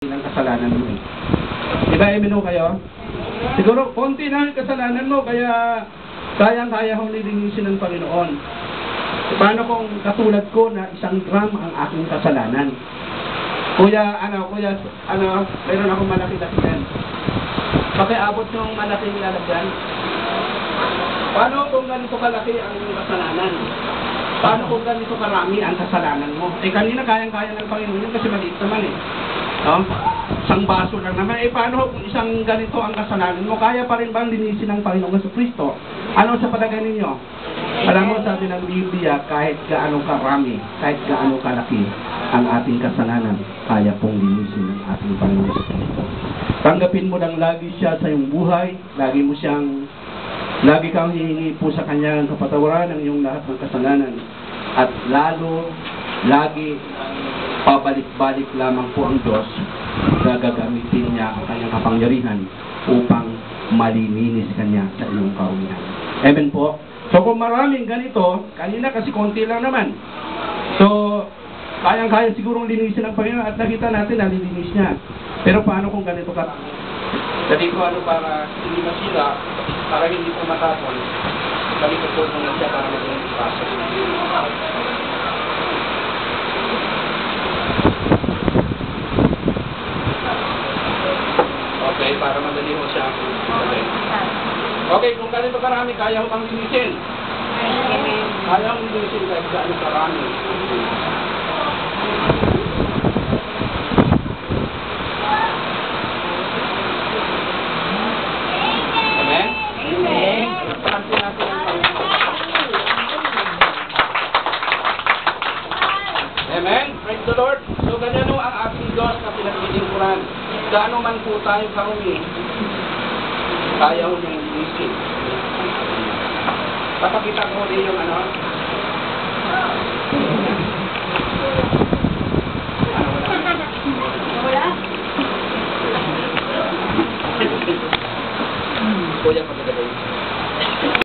ng kasalanan mo eh. Di ba, Emino kayo? Siguro, konti na ang kasalanan mo, kaya kayang-kaya kong nilinisin ng Panginoon. Paano kung katulad ko na 1 gram ang aking kasalanan? Kuya, mayroon akong malaki-laki yan. Pakiabot yung malaking lalagyan. Paano kung ganito kalaki ang kasalanan? Paano kung ganito karami ang kasalanan mo? Eh, kanina kayang-kaya ng Panginoon yun kasi maliit naman eh. No? 1 baso lang naman. Eh, paano kung isang ganito ang kasalanan mo? Kaya pa rin bang linisin ng Panginoon Jesucristo? Ano sa palagay ninyo? Alam mo, sabi ng Biblia, kahit gaano karami, kahit gaano kalaki ang ating kasalanan, kaya pong linisin ng ating Panginoon Jesucristo. Tanggapin mo lang lagi siya sa iyong buhay, lagi kang hihingi po sa Kanya ng kapatawaran ng iyong lahat ng kasalanan. At lagi pabalik-balik lamang po ang Diyos na gagamitin niya ang Kanyang kapangyarihan upang malininis Kanya sa iyong kaunihan. Amen po. So kung maraming ganito, kanina kasi konti lang naman. So, kayang-kaya sigurong linisin ng Panginoon at nakita natin na lininis niya. Pero paano kung ganito ka? Dali ko para hindi masira, para hindi po matapon. Balik ko po na siya para maging process. Okay, para madali mo siya. Okay, kung ganito karami, kaya mo pang linisin. Kaya mo linisin kahit gaano karami. Amen? Amen. Amen? Praise the Lord. So, ganyan ang ating Diyos na pinaglilingkuran. Gaano man po tayo karumi, kaya mo yung linisin. Papakita ko rin yung wala? Kuya, pagkagawin.